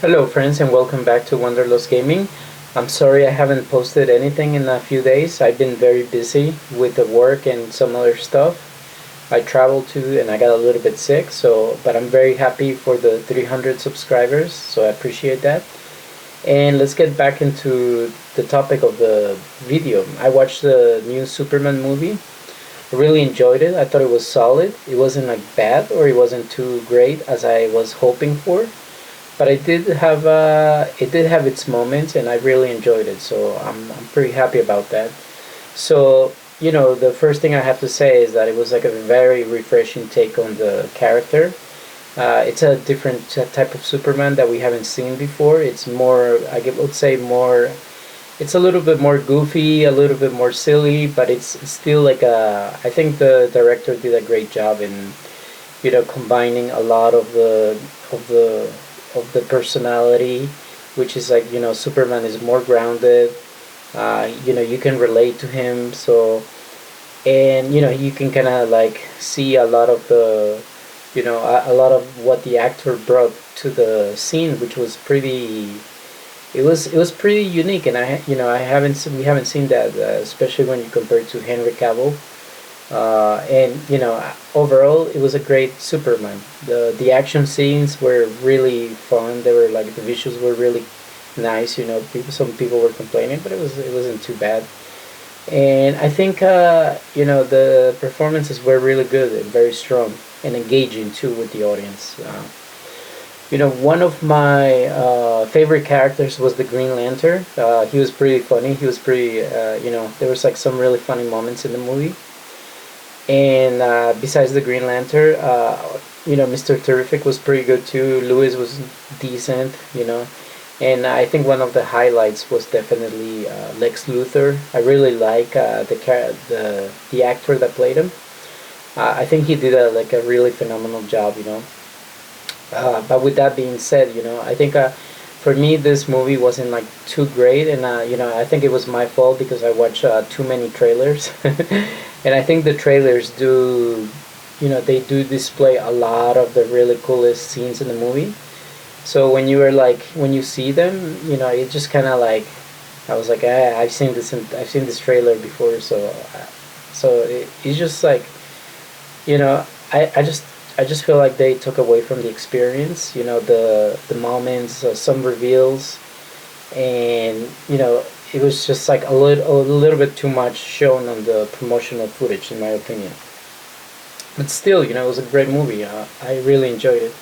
Hello friends and welcome back to Wanderlust Gaming. I'm sorry I haven't posted anything in a few days. I've been very busy with the work and some other stuff. I traveled to and I got a little bit sick, but I'm very happy for the 300 subscribers, so I appreciate that. And let's get back into the topic of the video. I watched the new Superman movie. I really enjoyed it. I thought it was solid. It wasn't like bad or it wasn't too great as I was hoping for, but it did have its moments, and I really enjoyed it. So I'm pretty happy about that. So the first thing I have to say is that it was like a very refreshing take on the character. It's a different type of Superman that we haven't seen before. It's more, would say more. It's a little bit more goofy, a little bit more silly, but it's still like a. I think the director did a great job in combining a lot of of the the personality, which is like Superman is more grounded. You can relate to him, so and you can kind of like see a lot of the a lot of what the actor brought to the scene, which was pretty. It was pretty unique, and I haven't we haven't seen that, especially when you compare it to Henry Cavill. And overall it was a great Superman. The action scenes were really fun. They were like the visuals were really nice. Some people were complaining, but it wasn't too bad. And I think the performances were really good and very strong and engaging too with the audience. One of my favorite characters was the Green Lantern. He was pretty funny. He was pretty, there was like some really funny moments in the movie. And besides the Green Lantern, Mr. Terrific was pretty good too. Lewis was decent, and I think one of the highlights was definitely Lex Luthor. I really like the actor that played him. I think he did a really phenomenal job. But with that being said, I think for me this movie wasn't like too great, and I think it was my fault because I watched too many trailers, and I think the trailers do, they do display a lot of the really coolest scenes in the movie. So when you see them, it just kind of like I was like, I've seen this trailer before, it's just like you know I just feel like they took away from the experience. The moments, some reveals, and it was just like a little bit too much shown on the promotional footage, in my opinion. But still, it was a great movie. I really enjoyed it.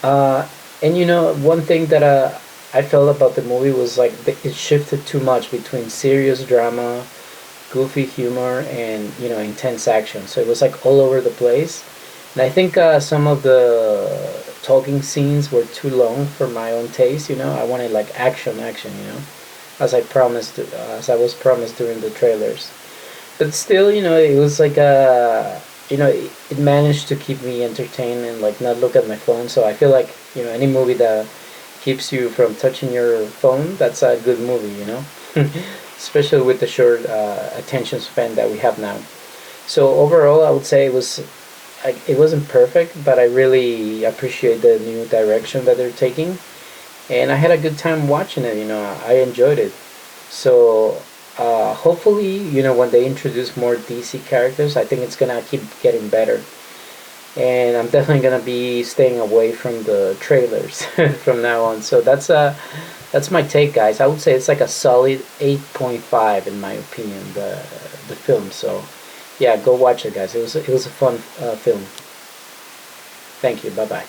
And one thing that I felt about the movie was like it shifted too much between serious drama, goofy humor, and intense action. So it was like all over the place, and I think some of the talking scenes were too long for my own taste. I wanted like action. As I was promised during the trailers. But still, it was like it managed to keep me entertained and like not look at my phone. So I feel like any movie that keeps you from touching your phone, that's a good movie. Especially with the short attention span that we have now. So overall, I would say it wasn't perfect, but I really appreciate the new direction that they're taking, and I had a good time watching it. I enjoyed it. So hopefully, when they introduce more DC characters, I think it's gonna keep getting better. And I'm definitely gonna be staying away from the trailers from now on. So that's my take, guys. I would say it's like a solid 8.5 in my opinion. The film. So yeah, go watch it, guys. It was a fun film. Thank you. Bye bye.